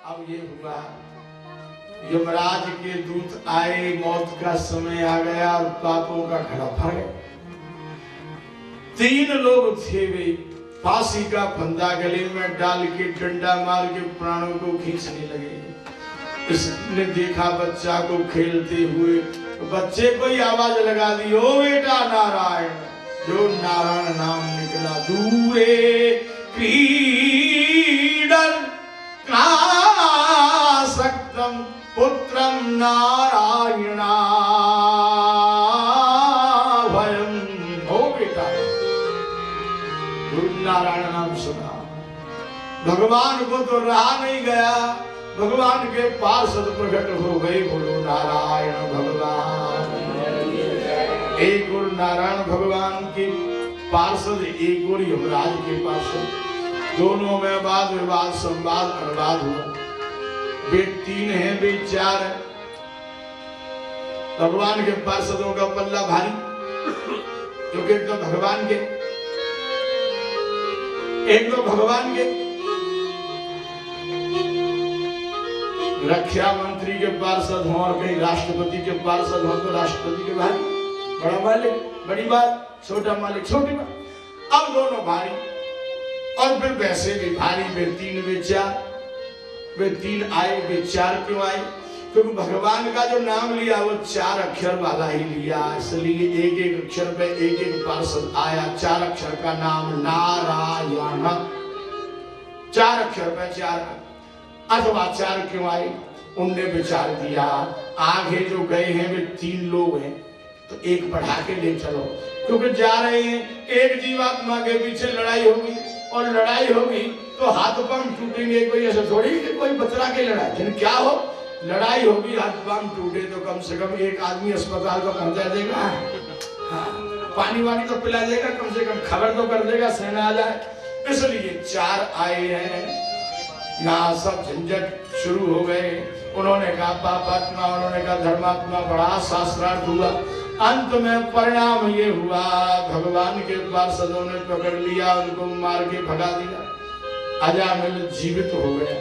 अब ये हुआ, यमराज के दूत आए, मौत का समय आ गया और पापों का घड़ा भर गया। 3 लोग थे वे, फांसी का फंदा गले में डाल के डंडा मार के प्राणों को खींचने लगे। इसने देखा बच्चा को खेलते हुए, बच्चे को ही आवाज लगा दी, ओ बेटा नारायण। जो नारायण नाम निकला, दूरे क्रीडन नासक्तम पुत्रम नारायणा भयम। हो बेटा, नारायण नाम सुना, भगवान को तो रहा नहीं गया, भगवान के पार्षद प्रकट हो गए। बोलो नारायण भगवान। एक और नारायण भगवान के पार्षद, एक और यमराज के पार्षद, दोनों में वाद विवाद संवाद अनुवाद हुआ। वे 3 हैं, वे 4 हैं। भगवान के पार्षदों का पल्ला भारी, क्योंकि एक तो भगवान के, एक तो भगवान के रक्षा मंत्री के पार्षद हों और कहीं राष्ट्रपति के पार्षद हों तो राष्ट्रपति के भारी, बड़ा मालिक बड़ी बात, छोटा मालिक छोटी बात। अब दोनों भारी, और फिर वैसे भी भारी। वे 3 वे 4, वे 3 आए, वे 4 क्यों आए? क्योंकि भगवान का जो नाम लिया वो 4 अक्षर वाला ही लिया, इसलिए एक एक अक्षर पे एक एक पार्षद आया। 4 अक्षर का नाम नारायण, 4 अक्षर पे 4। अथवा 4 क्यों आए? उनने विचार किया, आगे जो गए हैं वे 3 लोग हैं, तो एक बढ़ा के ले चलो, क्योंकि जा रहे हैं एक जीवात्मा के पीछे लड़ाई होगी, और लड़ाई होगी तो हाथ पांव टूटेंगे। कोई ऐसा थोड़ी कि कोई बतरा के लड़ाई, जिन क्या हो, लड़ाई होगी, हाथ पांव टूटे तो कम से कम एक आदमी अस्पताल को पहुंचा देगा। हाँ, पानी वानी तो पिला देगा, कम से कम खबर तो कर देगा, सेना आ जाए। इसलिए 4 आए हैं। यहाँ सब झंझट शुरू हो गए। उन्होंने कहा पापात्मा, उन्होंने कहा धर्मात्मा, बड़ा शास्त्रार्थ हुआ। अंत में परिणाम ये हुआ, भगवान के पार्षदों ने पकड़ लिया, उनको मार के भगा दिया। अजामिल जीवित हो गया।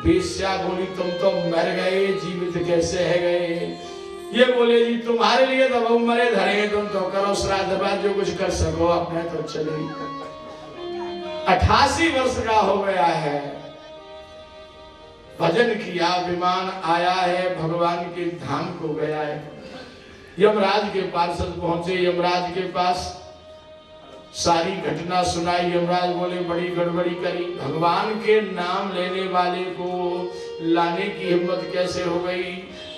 वेश्या बोली, तुम तो मर गए, जीवित कैसे है गए? ये बोले, जी तुम्हारे लिए तो बहु मरे धरे, तुम तो करो श्राद्ध बाद जो कुछ कर सको, अपने तो चले। 88 वर्ष का हो गया है, भजन किया, विमान आया है, भगवान के धाम को गया है। यमराज के पार्षद पहुंचे, यमराज के पास सारी घटना सुनाई। यमराज बोले, बड़ी गड़बड़ी करी, भगवान के नाम लेने वाले को लाने की हिम्मत कैसे हो गई?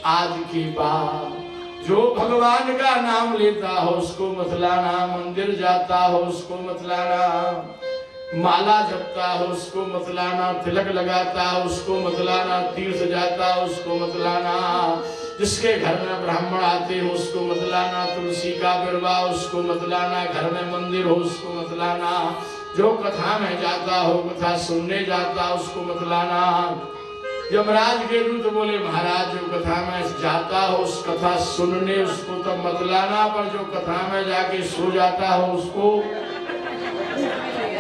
आज की बात, जो भगवान का नाम लेता हो उसको मत लाना, मंदिर जाता हो उसको मत लाना, माला जपता हो उसको मत लाना, तिलक लगाता हो उसको मत लाना, तीर्थ जाता हो उसको मत लाना, जिसके घर में ब्राह्मण आते हो उसको मत लाना, तुलसी का विरवा उसको मत लाना, घर में मंदिर हो उसको मत लाना, जो कथा में जाता हो, कथा सुनने जाता उसको मत लाना। यमराज के दूत बोले, महाराज जो कथा में जाता हो उस कथा सुनने उसको तो मत लाना, पर जो कथा में जाके सो जाता हो उसको,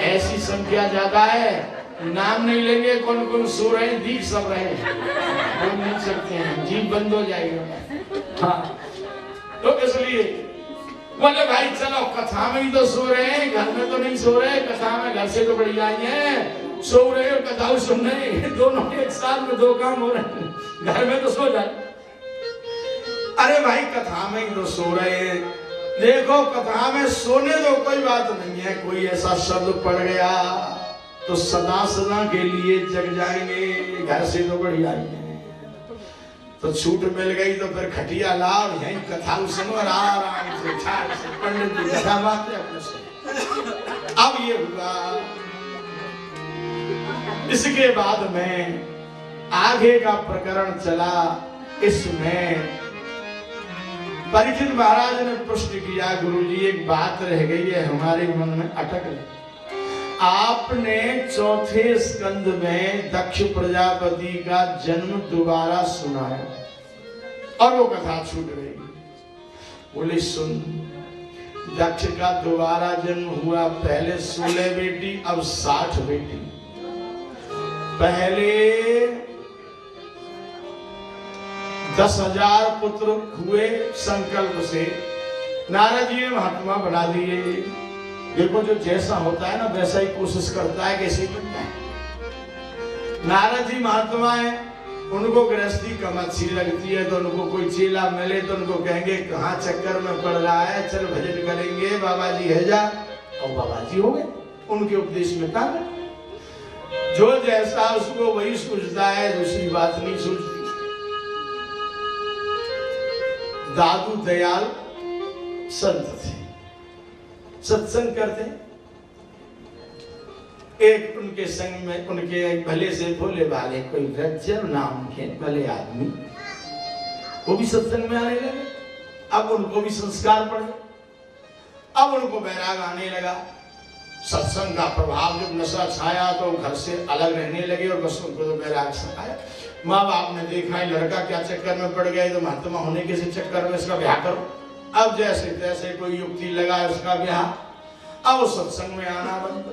ऐसी संख्या ज्यादा है, नाम नहीं लेंगे, कौन कौन सो रहे हैं, दीख सब रहे, बोल नहीं सकते हैं, जीव बंद हो जाएगा। हाँ, तो इसलिए बोले भाई चलो कथा में ही तो सो रहे हैं, घर में तो नहीं सो रहे, कथा में घर से तो बड़ी आई है, सो रहे और कथा सुन रहे, दोनों एक साथ में 2 काम हो रहे हैं, घर में तो सो जाए। अरे भाई कथा में ही तो सो रहे हैं, देखो कथा में सोने दो, कोई बात नहीं है, कोई ऐसा शब्द पड़ गया तो सदा सदा के लिए जग जाएंगे, घर से तो बढ़िया ही है। तो छूट मिल गई तो फिर खटिया लाओ, यही कथा सुनो आराम से, पंडित जी कथा बातें अपने से। अब ये हुआ, इसके बाद में आगे का प्रकरण चला। इसमें परीक्षित महाराज ने प्रश्न किया, गुरुजी एक बात रह गई है हमारे मन में अटक गई। आपने 4थे स्कंद में दक्ष प्रजापति का जन्म दोबारा सुनाया और वो कथा छूट गई। बोले सुन, दक्ष का दोबारा जन्म हुआ, पहले 16 बेटी अब 60 बेटी। पहले 10,000 पुत्र हुए संकल्प से, नारद जी ने महात्मा बना दिए। देखो जो जैसा होता है ना वैसा ही कोशिश करता है कैसे बनता है। नारद जी महात्मा है, उनको गृहस्थी कम अच्छी लगती है, तो उनको कोई चेला मिले तो उनको कहेंगे कहाँ चक्कर में पड़ रहा है, चल भजन करेंगे, बाबा जी है जा, और बाबा जी हो गए। उनके उपदेश में ताकत, जो जैसा उसको वही सूझता है, दूसरी बात नहीं सूझती। दादू दयाल संत थे, सत्संग करते। एक उनके संग में उनके भले से भोले वाले कोई रज्जब नाम के भले आदमी, वो भी सत्संग में आने लगे। अब उनको भी संस्कार पड़े, अब उनको वैराग आने लगा। सत्संग का प्रभाव जब नशा छाया तो घर से अलग रहने लगे और बस उनको तो वैराग सताया। माँ बाप ने देखा है लड़का क्या चक्कर में पड़ गए, तो महात्मा होने के चक्कर में इसका ब्याह करो। अब जैसे तैसे कोई युक्ति लगा उसका ब्याह, अब वो सत्संग में आना बंद,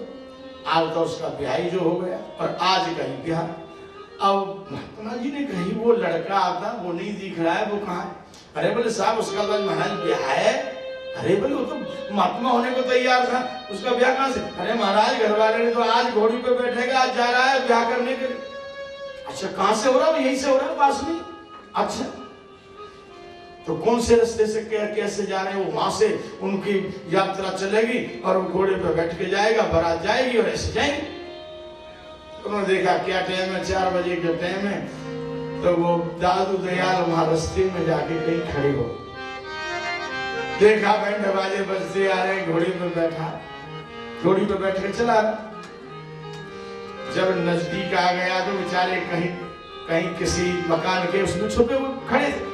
आज तो उसका ब्याह ही जो हो गया, और आज का ही ब्याह। अब महात्मा जी ने कही वो लड़का आता वो नहीं दिख रहा है, वो कहाँ है? अरे बोले साहब उसका तो महाराज ब्याह है। अरे बोले वो तो महात्मा होने को तैयार था, उसका ब्याह कहाँ से? अरे महाराज घर वाले ने तो आज घोड़ी पे बैठेगा, आज जा रहा है ब्याह करने के लिए। अच्छा कहाँ से हो रहा है? यहीं से हो रहा है पास में। अच्छा तो कौन से रास्ते से कैसे जा रहे हैं? वो वहां से उनकी यात्रा चलेगी और वो घोड़े पे बैठ के जाएगा, बारात जाएगी और ऐसे जाएंगे। उन्होंने देखा क्या टाइम है, 4 बजे के टाइम है, तो वो दादू दयाल वहां रास्ते में जाके कहीं खड़े हो, देखा बैंड बाजे बजते आ रहे, घोड़ी पे बैठा, घोड़ी पे बैठ के चला। जब नजदीक आ गया तो बेचारे कहीं किसी मकान के उसमें छुपे हुए खड़े थे,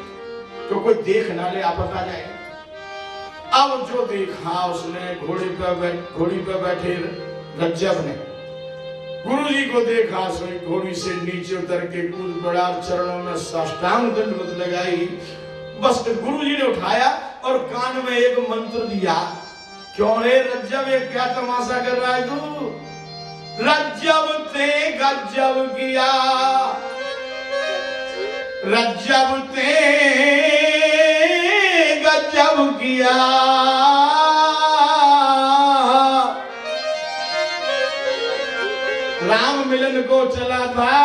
तो कोई देख ना ले आपत आ जाए। अब जो देखा उसने, घोड़ी पे बैठे रज्जब ने गुरुजी को देखा, सोई घोड़ी से नीचे उतर के कूद पड़ा, चरणों में साष्टांग दंडवत लगाई। बस गुरुजी ने उठाया और कान में एक मंत्र दिया। क्यों रे रज्जब, ये क्या तमाशा कर रहा है तू? रज्जब ते गज्जब किया, रज्जब ते गज्जब किया, राम मिलन को चला था,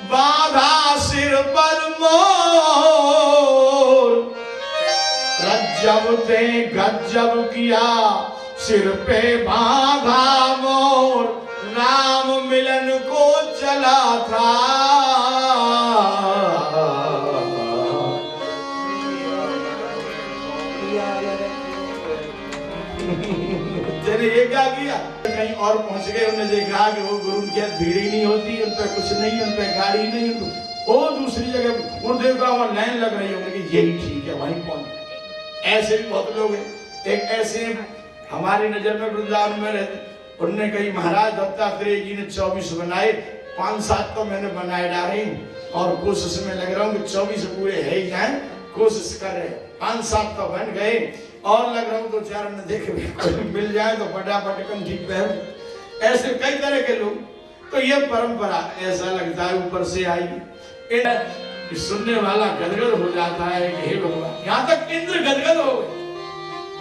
बाधा सिर पर मोर, रज्जब ते गज्जब किया, सिर पे बांधा मोर, राम मिलन को चला था। तेरे ये क्या किया? कहीं और पहुंच गए, उन्होंने देखा कि वो गुरु की भीड़ ही नहीं होती, उन पे कुछ नहीं, उन पे गाड़ी नहीं, वो दूसरी जगह उन देखा वहां लाइन लग रही है, यही ठीक है वहीं पहुंच। ऐसे भी बहुत लोग हैं। एक ऐसे हमारी नजर में वृंदावन में रहते, उन्होंने कही महाराज दत्तात्रेय जी ने 24 बनाए, 5-7 तो मैंने बनाए डाले और कोशिश में लग रहा हूँ कि 24 पूरे है ही जाए, कोशिश कर रहे, 5-7 तो बन गए और लग रहा हूँ 2-4 न देखे मिल जाए तो फटाफट कंठी पहन। ऐसे कई तरह के लोग, तो ये परंपरा ऐसा लगता है ऊपर से आई, सुनने वाला गदगद हो जाता है कि हे भगवान, यहाँ तक इंद्र गदगद हो गए।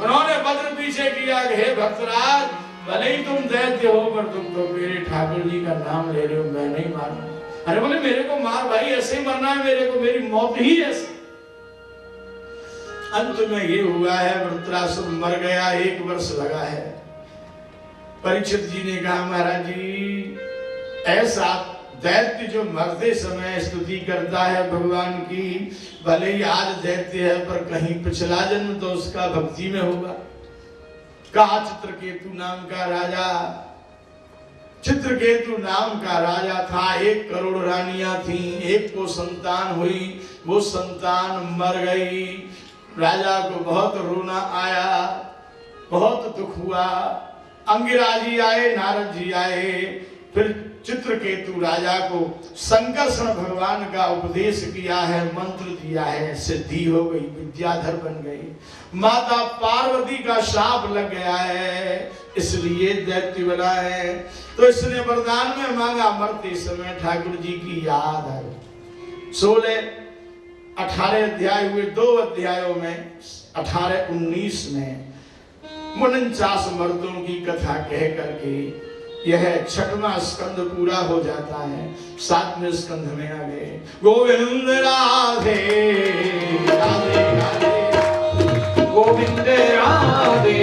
उन्होंने वज्र पीछे किया कि हे भक्तराज, भले ही तुम दैत्य हो पर तुम तो मेरे ठाकुर जी का नाम ले रहे हो, मैं नहीं मारूंगा। अरे बोले मेरे को मार भाई, ऐसे ही मरना है मेरे को, मेरी मौत ही ऐसी। अंत में ये हुआ है, वृत्रासुर मर गया, 1 वर्ष लगा है। परीक्षित जी ने कहा महाराज जी, ऐसा दैत्य जो मरते समय स्तुति करता है भगवान की, भले ही आज दैत्य है पर कहीं पिछला जन्म तो उसका भक्ति में होगा। कहा चित्रकेतु नाम का राजा, चित्रकेतु नाम का राजा था, 1 करोड़ रानियां थी, एक को संतान हुई, वो संतान मर गई। राजा को बहुत रोना आया, बहुत दुख हुआ। अंगिरा जी आए, नारद जी आए, फिर चित्रकेतु राजा को संकर्षण भगवान का उपदेश किया है, मंत्र दिया है, सिद्धि हो गई, विद्याधर बन गई। माता पार्वती का शाप लग गया है, इसलिए दैत्य बना है। तो इसने वरदान में मांगा, मरते समय ठाकुर जी की याद आई। 16-18 अध्याय हुए, 2 अध्यायों में 18-19 में 49 मर्दों की कथा कह करके यह 6वां स्कंद पूरा हो जाता है। 7वें स्कंद में आ गए। गोविंद राधे राधे राधे, गोविंद राधे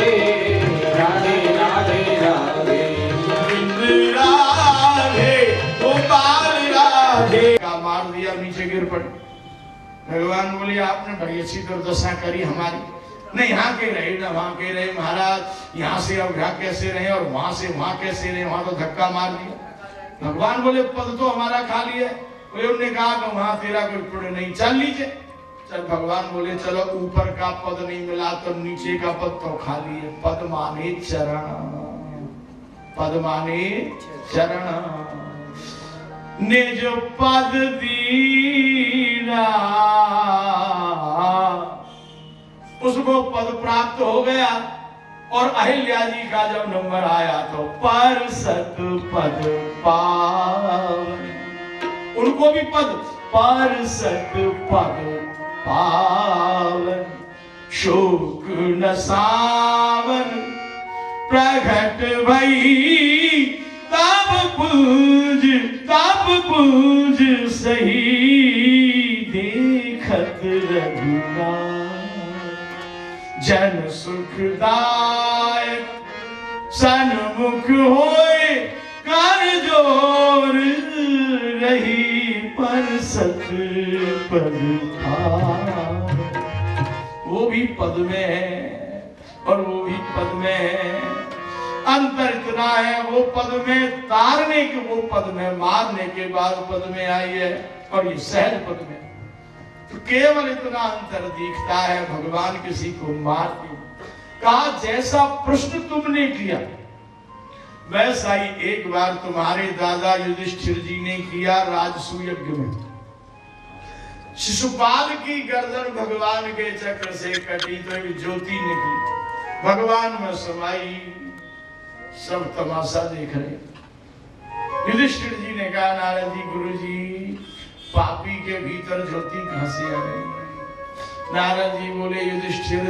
राधे राधे राधे, गोविंद राधे गोपाल राधे। का मार दिया, नीचे गिर पड़े। भगवान बोले आपने बड़ी अच्छी दुर्दशा करी हमारी, न यहाँ के रहे न वहां के रहे महाराज, यहाँ से अब यहाँ कैसे रहे और वहां से वहां कैसे रहे, वहां तो धक्का मार दिया। भगवान बोले पद तो हमारा खाली है। उन्होंने कहा कि वहां तेरा कोई पुण्य नहीं, चल नीचे चल। भगवान बोले चलो ऊपर का पद नहीं मिला तो नीचे का पद तो खाली है। पद माने चरण, पद माने चरण, निज पद दीना, उसको पद प्राप्त हो गया। और अहिल्या जी का जब नंबर आया तो परसत पद पावन, उनको भी पद परसत पद पावन, शोक न सावन प्रगट भई, तब पूज सही देखत रघुनाथ, जन सुखदायक सन्मुख होए, कर जोर रही परसत पद पावन। वो भी पद में है और वो भी पद में है। अंतर इतना है, वो पद में तारने के, वो पद में मारने के बाद पद में आई है और ये सहज पद में। तो केवल इतना अंतर दिखता है। भगवान किसी को मारते, कहा जैसा प्रश्न तुमने किया वैसा ही एक बार तुम्हारे दादा युधिष्ठिर जी ने किया राजसूय यज्ञ में। शिशुपाल की गर्दन भगवान के चक्र से कटी तो एक ज्योति निकली, भगवान में समाई, सब तमाशा देख रहे। युधिष्ठिर जी ने कहा नारद जी, गुरु जी पापी के भीतर ज्योति कहां से आ गई? नारद जी बोले युधिष्ठिर,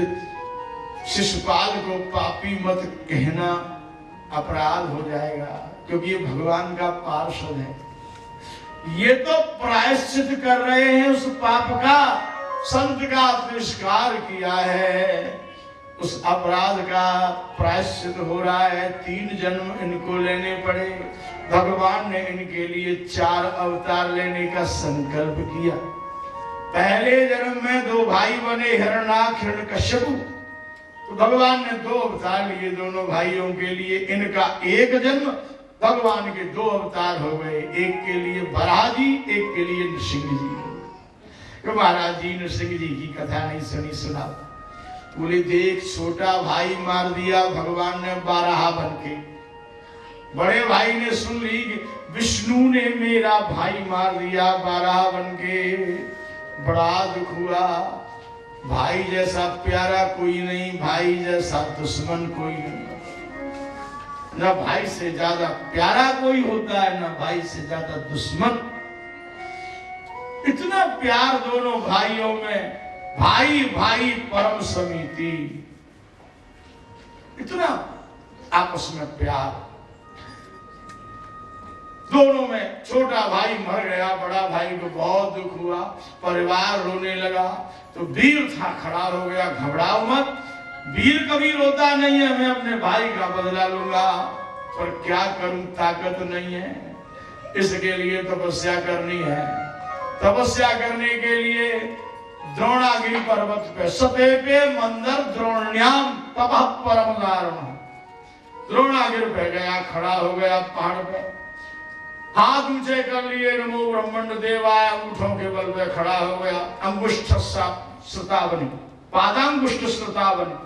शिशुपाल को पापी मत कहना, अपराध हो जाएगा, क्योंकि ये भगवान का पार्षद है। ये तो प्रायश्चित कर रहे हैं उस पाप का, संत का तिरस्कार किया है, उस अपराध का प्रायश्चित हो रहा है। 3 जन्म इनको लेने पड़े। भगवान ने इनके लिए 4 अवतार लेने का संकल्प किया। पहले जन्म में 2 भाई बने, हिरण्याक्ष हिरण्यकश्यपु, तो भगवान ने 2 अवतार लिए दोनों भाइयों के लिए। इनका एक जन्म, भगवान के 2 अवतार हो गए, एक के लिए बराह जी, एक के लिए नृसिंह जी। महाराज जी नृसिंह जी की कथा नहीं सुनी, सुना। बोले देख, छोटा भाई मार दिया भगवान ने बारहा बन के। बड़े भाई ने सुन ली विष्णु ने मेरा भाई मार दिया बारहा बन के, बड़ा दुख हुआ। भाई जैसा प्यारा कोई नहीं, भाई जैसा दुश्मन कोई नहीं। ना भाई से ज्यादा प्यारा कोई होता है, ना भाई से ज्यादा दुश्मन। इतना प्यार दोनों भाइयों में, भाई भाई परम समिति, इतना आपस में प्यार दोनों में। छोटा भाई मर गया, बड़ा भाई को बहुत दुख हुआ, परिवार रोने लगा। तो वीर था, खड़ा हो गया, घबराओ मत, वीर कभी रोता नहीं है, मैं अपने भाई का बदला लूंगा, पर क्या करूं, ताकत नहीं है, इसके लिए तपस्या करनी है। तपस्या करने के लिए द्रोणागिरी पर्वत पे सतेपे मंदर द्रोण्याम तपः परम दारुण, द्रोणागिरी पे गया, खड़ा हो गया पहाड़ पे, हाथ ऊंचे कर लिए, नमो ब्रह्मंड देवाय, अंगूठों के बल पे खड़ा हो गया। अंगुष्ठ श्रुतावनी, पादांगुष्ठ श्रुतावनी,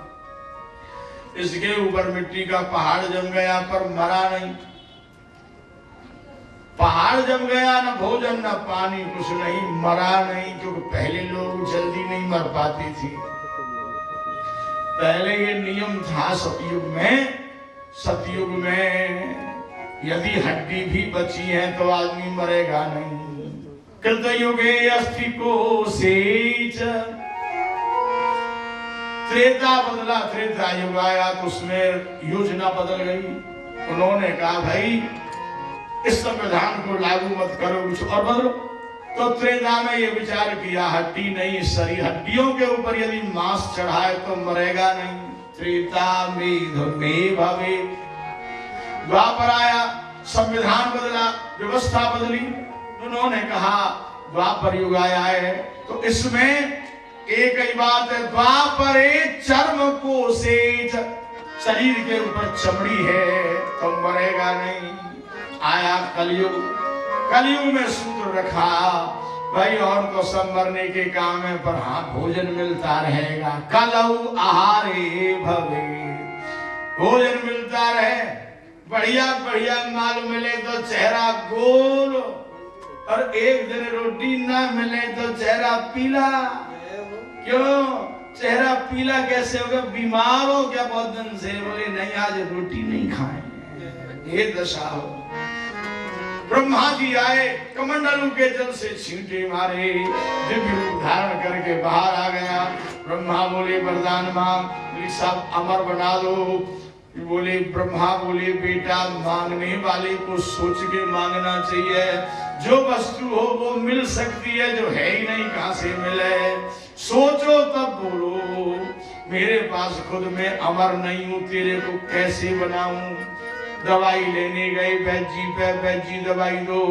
इसके ऊपर मिट्टी का पहाड़ जम गया पर मरा नहीं। पहाड़ जम गया, न भोजन न पानी, कुछ नहीं, मरा नहीं, क्योंकि पहले लोग जल्दी नहीं मर पाते थे। पहले ये नियम था सतयुग में। सतयुग में यदि हड्डी भी बची है तो आदमी मरेगा नहीं। कृतयुगे अस्थि कोशेच, त्रेता बदला, त्रेता युग आया तो उसमें योजना बदल गई। उन्होंने कहा भाई इस संविधान को लागू मत करो, कुछ और बदलो। तो त्रेता में ये विचार किया हड्डी नहीं, शरीर, हड्डियों के ऊपर यदि मांस चढ़ाए तो मरेगा नहीं। त्रेता में भावे। द्वापर आया, संविधान बदला, व्यवस्था बदली। उन्होंने कहा द्वापर युग आया है तो इसमें एक ही बात है, द्वापरे चर्म कोशेच, शरीर के ऊपर चमड़ी है तो मरेगा नहीं। आया कलयुग, कलयुग में सूत्र रखा भाई और तो सब मरने के काम है पर हाँ भोजन मिलता रहेगा। कलौ आहारे भवे, भोजन मिलता रहे, बढ़िया बढ़िया माल मिले तो चेहरा गोल, और एक दिन रोटी ना मिले तो चेहरा पीला। क्यों चेहरा पीला कैसे होगा? बीमार हो क्या बहुत दिन से? बोले नहीं आज रोटी नहीं खाएंगे, ये दशा हो। ब्रह्मा जी आए, कमंडलू के जल से छींटे मारे, दिव्य रूप धारण करके बाहर आ गया। ब्रह्मा बोले वरदान मांग, सब अमर बना दो। बोले ब्रह्मा बोले बेटा मांगने वाले को सोच के मांगना चाहिए, जो वस्तु हो वो मिल सकती है, जो है ही नहीं कहां से मिले। सोचो तब बोलो, मेरे पास खुद में अमर नहीं हूं, तेरे को कैसे बनाऊं। दवाई लेने गए वैद्य पे, वैद्य दवाई दो।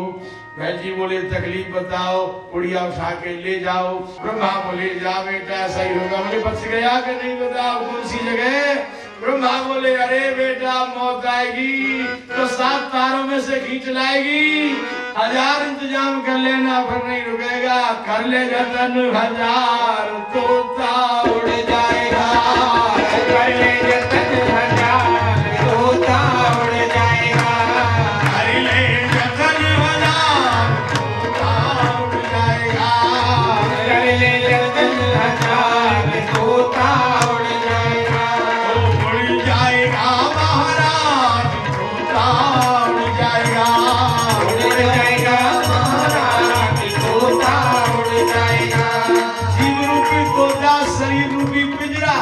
वैद्य बोले तकलीफ बताओ, उड़िया उठा के ले जाओ। ब्रह्मा बोले जा बेटा सही होगा। बोले बच गया कि नहीं, बताओ कौन सी जगह? ब्रह्मा बोले अरे बेटा मौत आएगी तो 7 तारों में से खींच लाएगी, 1000 इंतजाम कर लेना फिर नहीं रुकेगा। कर ले जतन 1000 तोता उड़ जाएगा, कर ले जतन 1000 तोता उड़ जाएगा, कर ले जतन 1000 तोता उड़ जाएगा, कर ले जतन 1000 तोता उड़ जाएगा। उड़ जाएगा महाराज तोता उड़ जाएगा, उड़ जाएगा महाराज तोता उड़ जाएगा। जीव रूपी तोता, शरीर रूपी पिंजरा,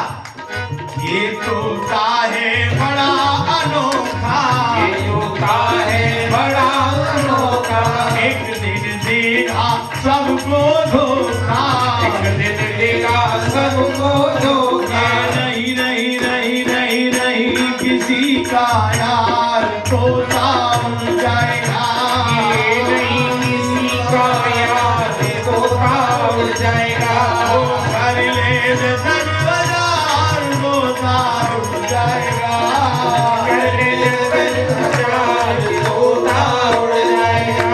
ये तोता है बड़ा अनोखा, ये तोता है बड़ा अनोखा। एक दिन देगा सबको धोखा, एक दिन देगा सबको धोखा। नहीं नहीं नहीं नहीं नहीं किसी का यार तोता उड़ जाएगा, ये नहीं किसी का यार तोता उड़ जाएगा। ओ कर ले जतन 1000 तोता उड़ जाएगा, कर ले जतन 1000 तोता उड़ जाएगा।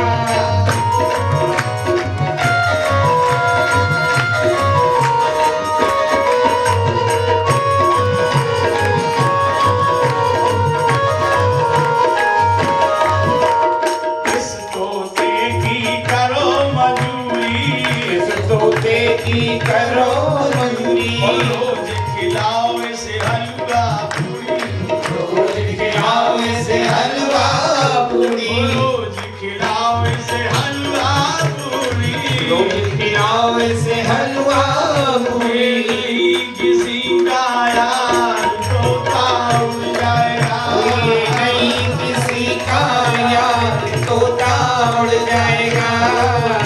इस तोते की करो मजूरी, इस तोते की करो मजूरी, रोज खिलाओ इसे हलवा पूरी, रोज खिलाओ इसे हलवा पूरी, रोज खिलाओ इसे हलवा पूरी, रोज खिलाओ इसे हलवा पूरी। किसी का यार तोता उड़ जाएगा, नहीं किसी का यार तोता उड़ जाएगा,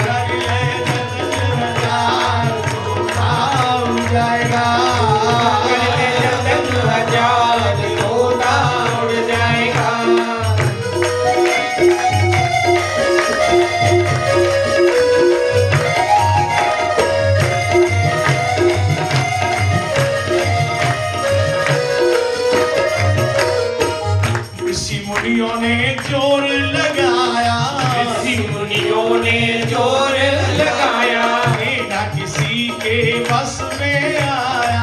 कर ले जतन 1000 तोता उड़ जाएगा, कर ले जतन 1000 तोता उड़ जाएगा। ऋषि मुनियों ने जोर लगाया, ऋषि मुनियों ने जोर लगाया, ये न किसी के बस में आया,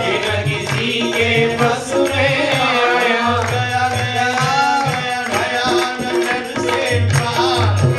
ये न किसी के बस में आया। गया गया गया भयानक से पार,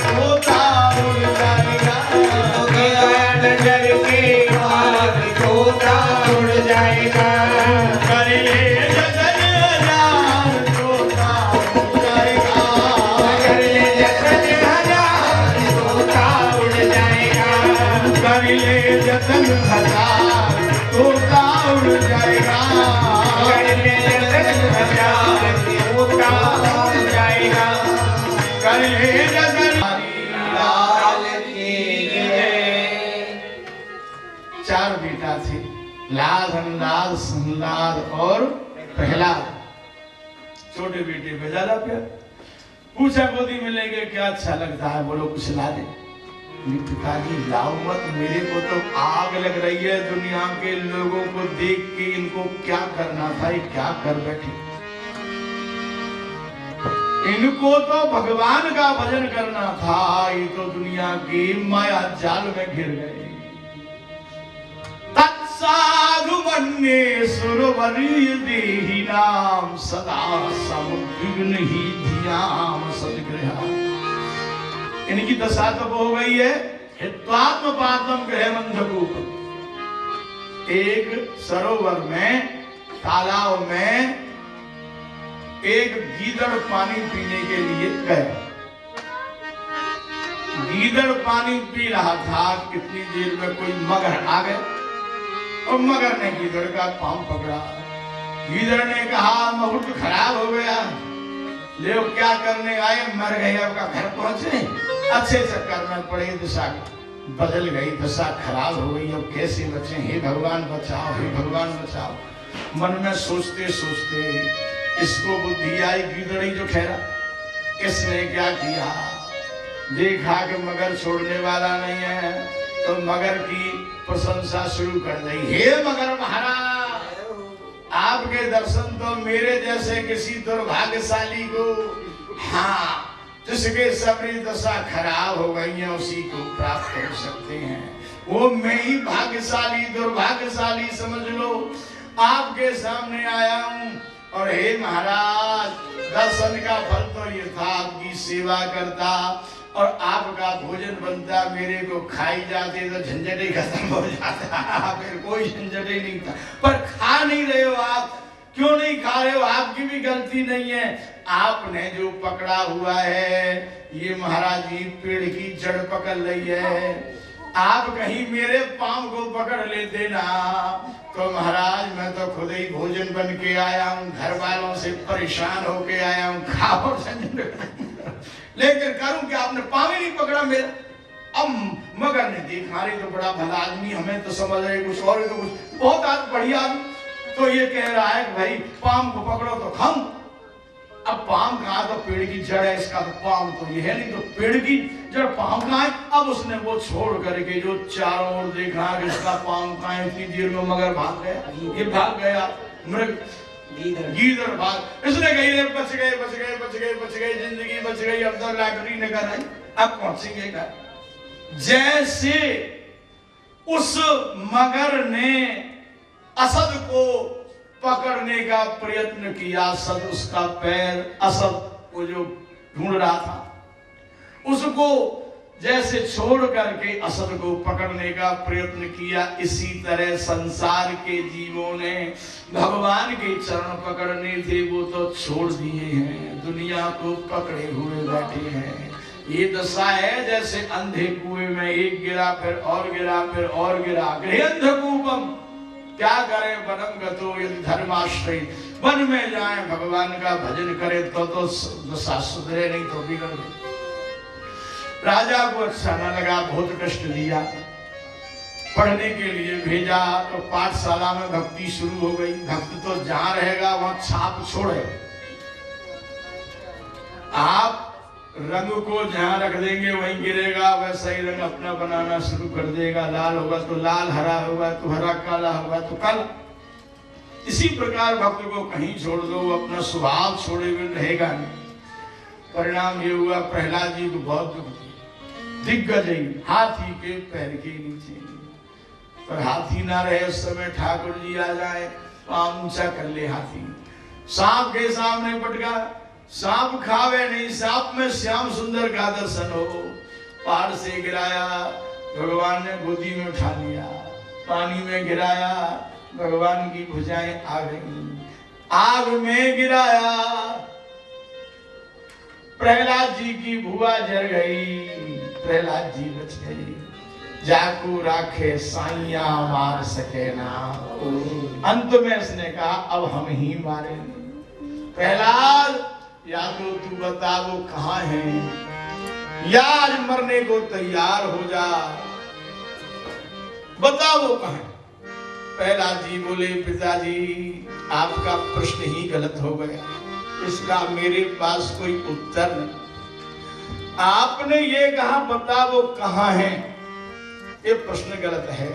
जय जय लाल की जय। चार बेटा थे, लाल, हनलाल, संलाल और प्रहलाद। छोटे बेटे पे ज्यादा प्यार। पूछा गोदी में लेंगे क्या अच्छा लगता है, बोलो कुछ ला दे। पिताजी लाओ मत, मेरे को तो आग लग रही है दुनिया के लोगों को देख के, इनको क्या करना था, ये क्या कर बैठे। इनको तो भगवान का भजन करना था, ये तो दुनिया की माया जाल में घिर गए। तत्साधु मन्ये सुरवरीय देहि नाम सदा समुद्विग्न ही धियाम सदगृहा। इनकी दशा तो हो गई है हित्वात्म पातम गृह अंधकूप। एक सरोवर में, तालाब में एक गीदड़ पानी पीने के लिए गया। गीदड़ पानी पी रहा था, कितनी देर में कोई मगर आ गया और मगर ने गीदड़ का पांव पकड़ा। गीदड़ ने कहा मुहूर्त खराब हो गया, ले क्या करने आए, मर गए, आपका घर पहुंचे, अच्छे चक्कर में पड़े, दशा बदल गई, दशा खराब हो गई, अब कैसे बचे, हे भगवान बचाओ, हे भगवान बचाओ। मन में सोचते सोचते इसको बुद्धि आई, गीदड़ी जो ठहरा, इसने क्या किया, देखा कि मगर छोड़ने वाला नहीं है, तो मगर की प्रशंसा शुरू कर दी। हे मगर महाराज, आपके दर्शन तो मेरे जैसे किसी दुर्भाग्यशाली को, हाँ, जिसके सबरी दशा खराब हो गई है, उसी को प्राप्त कर सकते हैं। वो मैं ही भाग्यशाली दुर्भाग्यशाली समझ लो, आपके सामने आया हूं। और हे महाराज, दर्शन का फल तो ये था, आपकी सेवा करता और आपका भोजन बनता, मेरे को खाई जाते तो झंझट ही खत्म हो जाता, फिर कोई झंझट ही नहीं था। पर खा नहीं रहे हो आप, क्यों नहीं खा रहे हो, आपकी भी गलती नहीं है। आपने जो पकड़ा हुआ है, ये महाराज जी पेड़ की जड़ पकड़ ली है, आप कहीं मेरे पांव को पकड़ लेते ना, तो महाराज मैं तो खुद ही भोजन बन के आया हूँ, घर वालों से परेशान होके आया हूँ, खाओ लेकिन करूं क्या, आपने पांव ही नहीं पकड़ा मेरा। अब मगर ने देखा, अरे तो बड़ा भला आदमी, हमें तो समझ रहे कुछ और, तो कुछ बहुत बढ़िया आदमी, तो ये कह रहा है भाई पांव को पकड़ो तो खाऊं। अब पांव कहाँ, तो पेड़ की जड़ है, इसका तो पांव तो ये है नहीं, तो पेड़ की जड़ पांव कहाँ है। अब उसने वो छोड़ करके जो चारों ओर देखा कि इसका पांव कहाँ है, इतनी देर में मगर भाग गया, ये भाग गया, मृग गीदड़ भाग, इसने कही बच गए बच गए बच गए बच गए, जिंदगी बच गई, अब तो लॉटरी निकल आई, अब पहुंचेंगे घर। जैसे उस मगर ने असद को पकड़ने का प्रयत्न किया, असद उसका पैर, असद को जो ढूंढ रहा था, उसको जैसे छोड़ करके असद को पकड़ने का प्रयत्न किया, इसी तरह संसार के जीवों ने भगवान के चरण पकड़ने थे, वो तो छोड़ दिए हैं, दुनिया को पकड़े हुए बैठे हैं। ये दशा है जैसे अंधे कुएं में एक गिरा फिर और गिरा फिर और गिरा, गृहंधकूपम, क्या करें, वनम गतो यदि धर्माश्रय, वन में जाए भगवान का भजन करे तो दशा सुधरे, नहीं तो बिगड़ गई। राजा को अच्छा न लगा, बहुत कष्ट दिया, पढ़ने के लिए भेजा, तो पाठशाला में भक्ति शुरू हो गई। भक्त तो जहां रहेगा वहां छाप छोड़े, आप रंग को जहां रख देंगे वहीं गिरेगा, वैसा ही रंग अपना बनाना शुरू कर देगा, लाल होगा तो लाल, हरा होगा तो हरा, काला होगा तो काला। इसी प्रकार भक्त को कहीं छोड़ दो, अपना स्वभाव छोड़े हुए रहेगा नहीं। परिणाम ये हुआ, प्रहलाद जी को बहुत दुख दिया, दिग्गज हाथी के पैर के नीचे, पर हाथी ना रहे उस समय, ठाकुर जी आ जाए, पांव ऊंचा कर ले हाथी, सांप के सामने पटका, सांप खावे नहीं, सांप में श्याम सुंदर का दर्शन हो, पहाड़ से गिराया, भगवान ने गोदी में उठा लिया, पानी में गिराया, भगवान की भुजाएं आ गई, आग में गिराया, प्रहलाद जी की भुआ जल गई, प्रहलाद जी बच गए, जाको राखे साइया मार सके ना। अंत में उसने कहा अब हम ही मारेंगे। प्रहलाद या तो तू बता वो कहाँ है, या आज मरने को तैयार हो जा, बताओ वो कहां। प्रहलाद जी बोले पिताजी आपका प्रश्न ही गलत हो गया, इसका मेरे पास कोई उत्तर नहीं। आपने ये कहा बता वो कहां है, ये प्रश्न गलत है।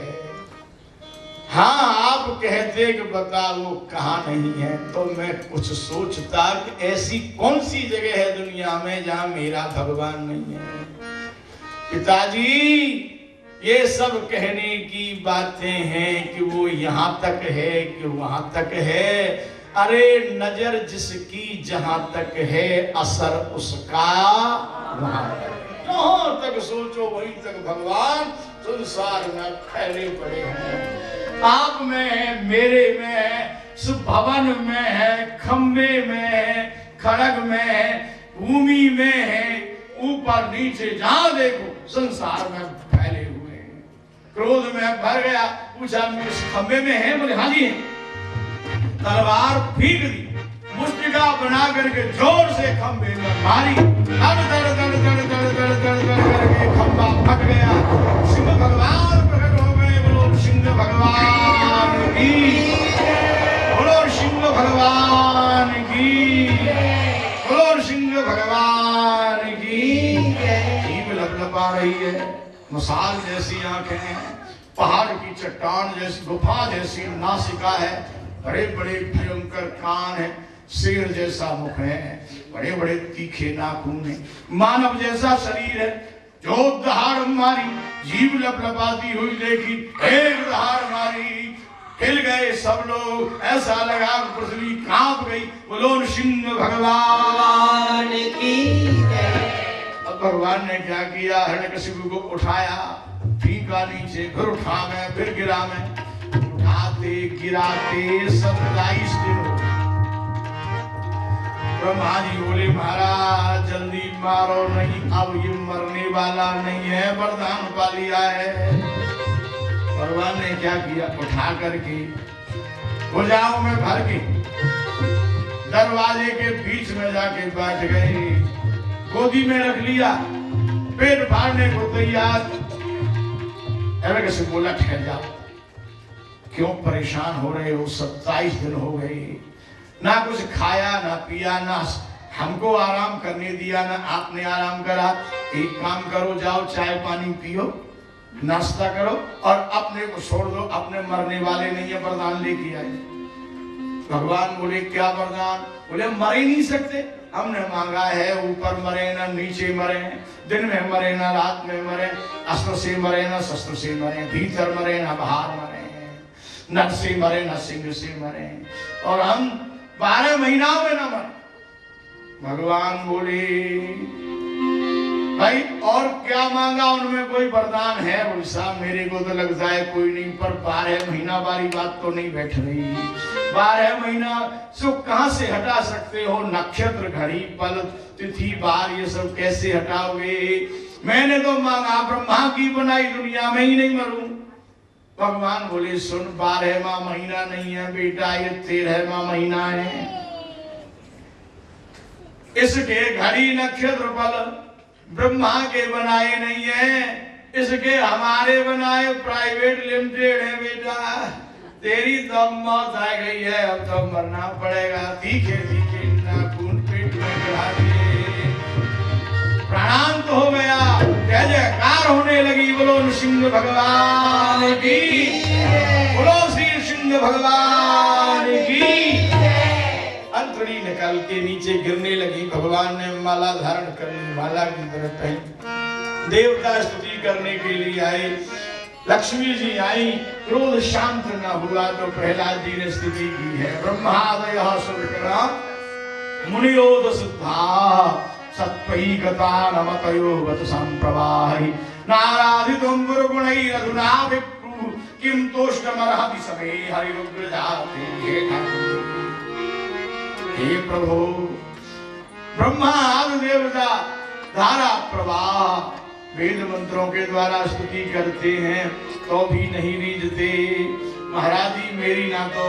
हाँ आप कहते कि बता वो कहां नहीं है, तो मैं कुछ सोचता कि ऐसी कौन सी जगह है दुनिया में जहां मेरा भगवान नहीं है। पिताजी ये सब कहने की बातें हैं कि वो यहाँ तक है कि वहां तक है। अरे नजर जिसकी जहां तक है असर उसका वहां तक, जहां तक सोचो वहीं तक भगवान संसार में फैले पड़े हैं। आप में है, मेरे में है, भवन में है, खंबे में है, खड़ग में है, भूमि में है, ऊपर नीचे जहां देखो संसार में फैले हुए हैं। क्रोध में भर गया, पूछा मैं इस खंबे में है, बोले हाँ जी है। तलवार फेंक दी, मुष्टिका बना करके जोर से खंबे में मारी, दड़ दड़ दड़ दड़ दड़ दड़ दड़ दड़ करके खंबा फट गया। सिंह भगवान प्रकट हो गए। बोलो सिंह भगवान की, बोलो सिंह भगवान की, बोलो सिंह भगवान की। जीभ लपलपा रही है, मसाल जैसी आंखें हैं, पहाड़ की चट्टान जैसी गुफा जैसी नासिका है, बड़े बड़े भयंकर कान है, शेर जैसा मुख है, बड़े बड़े तीखे नाखून है, मानव जैसा शरीर है। जो दहाड़ मारी, जीभ लपलपाती हुई देखी, एक दहाड़ मारी, हिल गए सब लोग, ऐसा लगा पृथ्वी कांप गई। बोलो सिंह भगवान की। अब भगवान ने क्या किया, हिरण्यकशिपु को उठाया, फीका नीचे, फिर उठा में, फिर गिरा में, उठाते गिराते 27 दिन हो। ब्रह्मा जी बोले महाराज जल्दी मारो नहीं, अब ये मरने वाला नहीं है, वरदान पा लिया है। भगवान ने क्या किया, उठा करके भुजाओं में भर के दरवाजे के बीच में जाके बैठ गए, गोदी में रख लिया, पेट फाड़ने को तैयार। कैसे बोला ठहर जाओ, क्यों परेशान हो रहे हो, 27 दिन हो गए, ना कुछ खाया ना पिया, ना हमको आराम करने दिया, ना आपने आराम करा। एक काम करो, जाओ चाय पानी पियो, नाश्ता करो और अपने को छोड़ दो, अपने मरने वाले नहीं है, वरदान लेके आए। भगवान बोले क्या वरदान? बोले मर ही नहीं सकते, हमने मांगा है ऊपर मरे ना नीचे मरे, दिन में मरे ना रात में मरे, अस्त्र से मरे ना शस्त्र से मरे, भीतर मरे ना बाहर मरे, नर से मरे ना सिंह से मरे, और हम 12 महीना में ना मरे। भगवान बोले भाई और क्या मांगा, उनमें कोई वरदान है? बोले साहब मेरे को तो लगता है कोई नहीं, पर 12 महीना वाली बात तो नहीं बैठ रही। 12 महीना सो कहां से हटा सकते हो? नक्षत्र घड़ी पल तिथि बार ये सब कैसे हटाओगे? मैंने तो मांगा ब्रह्मा की बनाई दुनिया में ही नहीं मरूं। भगवान बोले सुन, 12वां महीना नहीं है बेटा, ये 13वां महीना है। इसके घड़ी नक्षत्र पल ब्रह्मा के बनाए नहीं है, इसके हमारे बनाए प्राइवेट लिमिटेड है बेटा। तेरी तो मौत आ गई है, अब तो मरना पड़ेगा। तीखे तीखे नाखून पेट में गिरा दिए, प्राणांत हो गया, जय जयकार होने लगी। बोलो सिंह भगवान की, बोलो श्री सिंह भगवान की। अंतड़ी निकाल के नीचे गिरने लगी। भगवान ने माला धारण कर ली, माला की तरह पहनी। देवता स्तुति करने के लिए आए, लक्ष्मी जी आई, क्रोध शांत न हुआ तो प्रहलाद जी ने स्तुति की है। ब्रह्मादयः सुरकरा मुनियोद सिद्धा सत्पई गता नमतयो वत संप्रवाहि नाराधितुं गुरुगुणैरधुना विप्रू किं तोष्णमर्हति समे हरिरुद्र जाते। हे प्रभु, ब्रह्मा आदि देवता धारा प्रवाह वेद मंत्रों के द्वारा स्तुति करते हैं तो भी नहीं रीझते। महाराज जी मेरी ना तो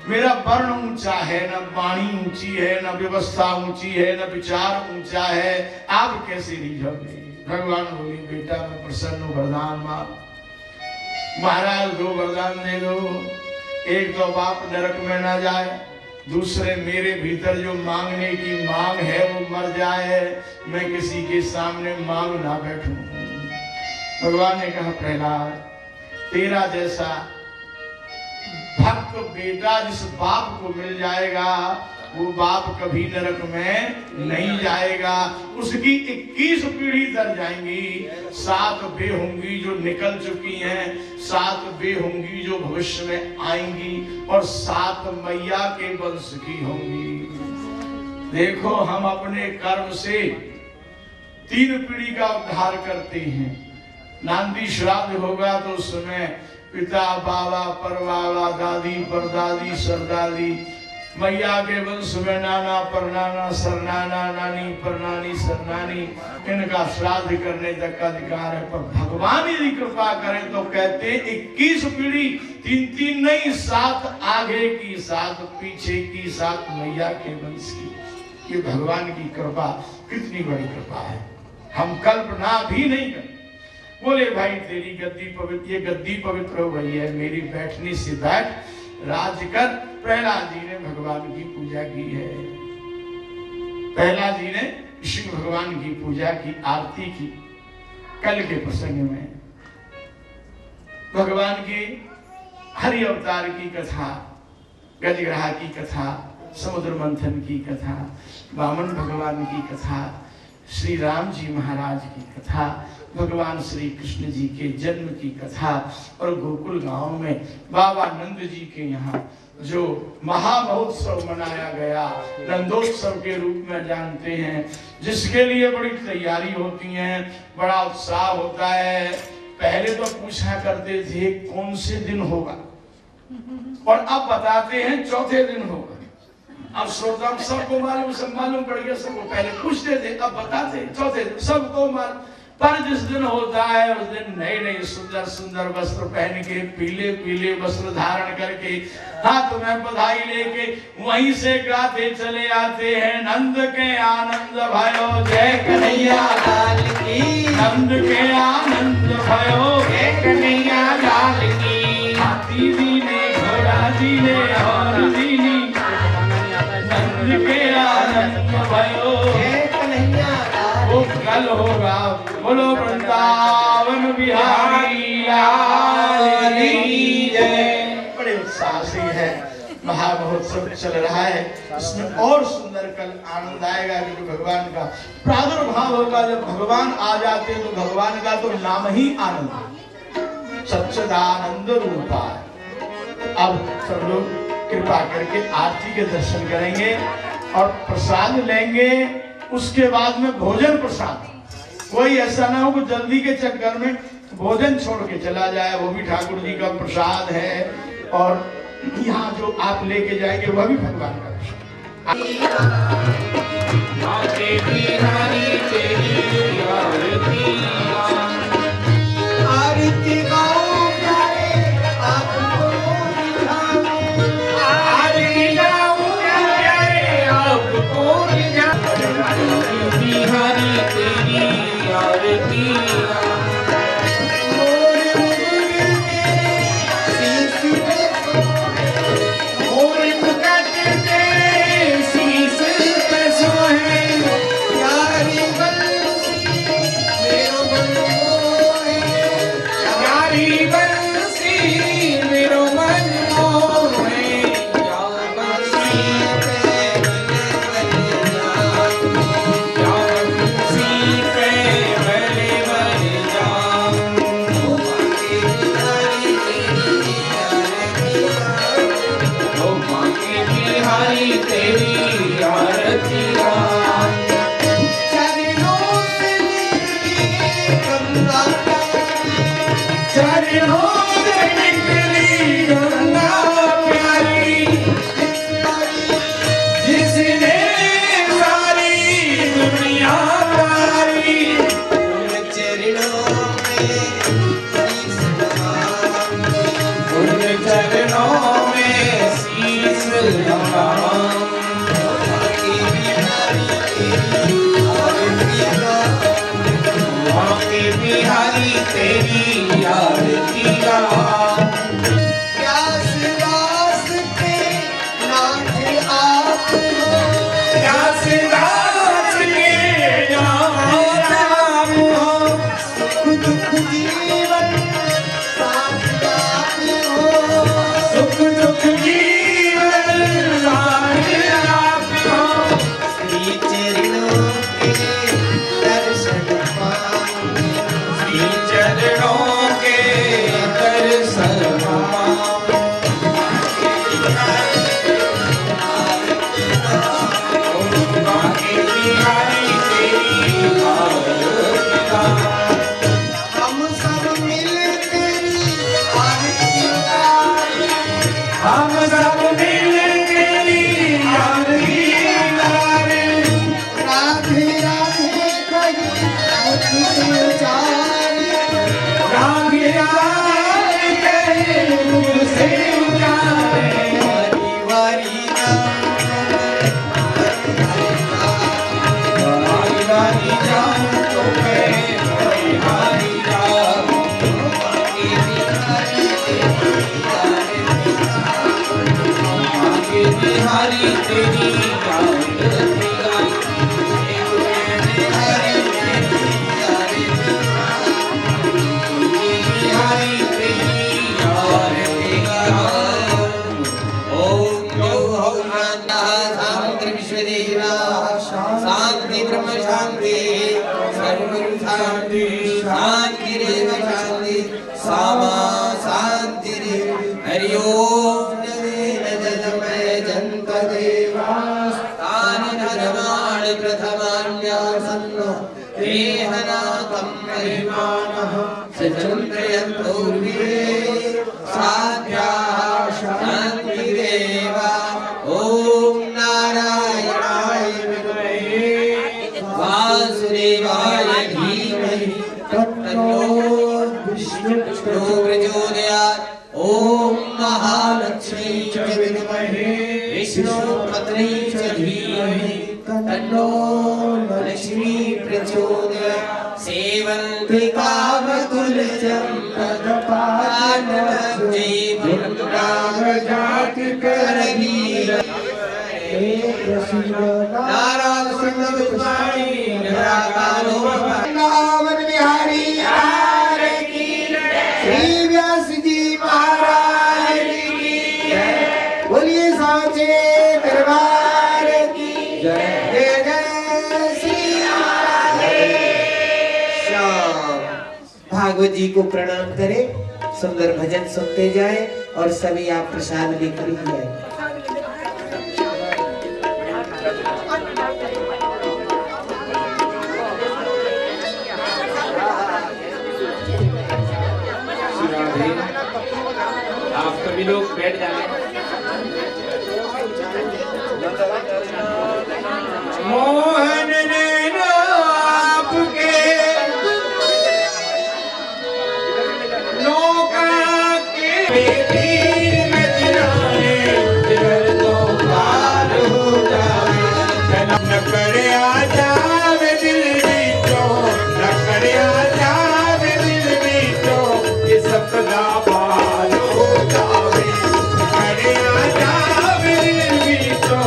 मेरा वर्ण ऊंचा है, न वाणी ऊंची है, न व्यवस्था ऊंची है, न विचार ऊंचा है, आप कैसे रीझोगे? भगवान बोली बेटा मैं प्रसन्न हूँ, वरदान मां। महाराज 2 वरदान दे दो, एक तो बाप नरक में ना जाए, दूसरे मेरे भीतर जो मांगने की मांग है वो मर जाए, मैं किसी के सामने मांग ना बैठूं। भगवान ने कहा प्रहलाद तेरा जैसा भक्त बेटा जिस बाप को मिल जाएगा वो बाप कभी नरक में नहीं जाएगा। उसकी 21 पीढ़ी तर जाएंगी, 7 वे होंगी जो निकल चुकी हैं, 7 वे होंगी जो भविष्य में आएंगी, और 7 मैया के वंश की होंगी। देखो हम अपने कर्म से 3 पीढ़ी का उद्धार करते हैं। नांदी श्राद्ध होगा तो उसमें पिता बाबा परबाबा दादी परदादी सरदादी, मैया के वंश में नाना परनाना सरनाना नानी परनानी सरनानी, इनका श्राद्ध करने तक का अधिकार है। पर भगवान यदि कृपा करें तो कहते 21 पीढ़ी, 3 नहीं, 7 आगे की 7 पीछे की 7 मैया के वंश की। ये भगवान की कृपा कितनी बड़ी कृपा है, हम कल्पना भी नहीं करते। बोले भाई तेरी गद्दी पवित्र, ये गद्दी पवित्र हो गई है, मेरी बैठनी से बैठ, राज कर। प्रहलाद जी ने भगवान की पूजा की है, प्रहलाद जी ने विष्णु भगवान की पूजा की, आरती की। कल के प्रसंग में भगवान की हरि अवतार की कथा, गजग्रहा की कथा, समुद्र मंथन की कथा, वामन भगवान की कथा, श्री राम जी महाराज की कथा, भगवान श्री कृष्ण जी के जन्म की कथा, और गोकुल गांव में बाबा नंद जी के यहाँ जो महामहोत्सव मनाया गया, नंदोत्सव के रूप में जानते हैं, जिसके लिए बड़ी तैयारी होती है, बड़ा उत्साह होता है। पहले तो पूछा करते थे कौन से दिन होगा, और अब बताते हैं चौथे दिन होगा। अब श्रोता सबको मालूम, सब मालूम पड़ गया सबको, पहले पूछते थे अब बताते चौथे दिन, सबको मालूम। पर जिस दिन होता है उस दिन नए नए सुंदर सुंदर वस्त्र पहन के, पीले पीले वस्त्र धारण करके, हाथ में बधाई लेके वहीं से गाते चले आते हैं, नंद के आनंद भयो जय कन्हैया लाल की, नंद के आनंद भयो जय कन्हैया लाल की। हाथी जी ने घोड़ा जी ने और दीनी, नंद के आनंद भयो जय कन्हैया लाल। वो कल होगा, बोलो वृंदावन बिहारी लाल की जय। बड़े उत्साह से है महामहोत्सव चल रहा है, इसमें और सुंदर कल आनंद आएगा कि भगवान का प्रादुर्भाव होगा। जब भगवान आ जाते हैं तो भगवान का तो नाम ही आनंद है, सच्चिदानंद रूपा। अब सब लोग कृपा करके आरती के दर्शन करेंगे और प्रसाद लेंगे, उसके बाद में भोजन प्रसाद। कोई ऐसा ना हो कि जल्दी के चक्कर में भोजन छोड़ के चला जाए, वो भी ठाकुर जी का प्रसाद है, और यहाँ जो आप लेके जाएंगे वह भी भगवान का तेरी आरती गाऊं। व्यास दास के नाथ आप हो, व्यास दास के नाथ आप हो। सुख दुख जीवन साथ आप हो, सुख दुख जीवन साथ आप हो। श्री चरणों के दर्शन पाऊं, श्री चरणों के दर्शन पाऊं। बांके बिहारी तेरी आरती गाऊं। हम सब मिल तेरी आरती गाएं, हम सब मिल तेरी आरती गाएं। राधे राधे कही मुख से उचारे, राधे राधे कहे मुख से उचारे। वारी वारी वारी जाऊं तो मैं बिहारी जाऊं। बांके बिहारी तेरी आरती गाऊं। बिहारी तेरी आरती गाऊं। ओम यो हौ शांति विश्वदेवा शांति ब्रह्म शांति सर्वगुरु शांति शांति रेव शांति सामा शांति रे। हरि ओम जगमय जंत देवा तानि धर्माणि प्रथमान्यासन्नो देहनाथं महिमानः सचन्द्रयन्तोर्वे साध्याः शान्तिरेवा। ॐ नारायणाय विद्महे वासुदेवाय धीमहि तन्नो विष्णुः प्रचोदयात्। ॐ महालक्ष्मी च विद्महे विष्णुपत्नी च धीमहि तन्नो लक्ष्मी प्रचोदयात्। सेवन्ति कामतुल्यं करधीर। नारायण सुंदरपाणी निराकारो वृंदावन बिहारी लाल की जय। श्री व्यास जी महाराज की जय। बोलिए साचे दरबार की जय। जय जय श्री राम। भागवत जी को प्रणाम करें, सुंदर भजन सुनते जाएं और सभी आप प्रसाद लेकर ही आए। आप सभी लोग बैठ जाएं। मोहन नैन आपके नौका के बेतीर नजराने दिल तो पार हो जाए। न करे आ जावे दिल बीचो, न करे आ जावे दिल बीचो, ये सपना पार हो जावे। करे आ जावे दिल बीचो,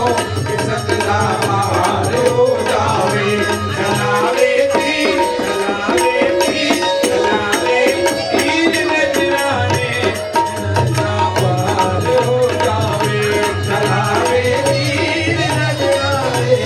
ये सपना पार हो जावे। चलावे तीर नजराने सपना पार हो जावे। चलावे तीर नजराने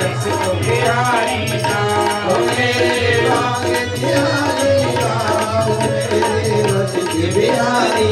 रस तो बिहारी जाओ मेरे भाग्य बिहारी जाओ, मेरे रस के बिहारी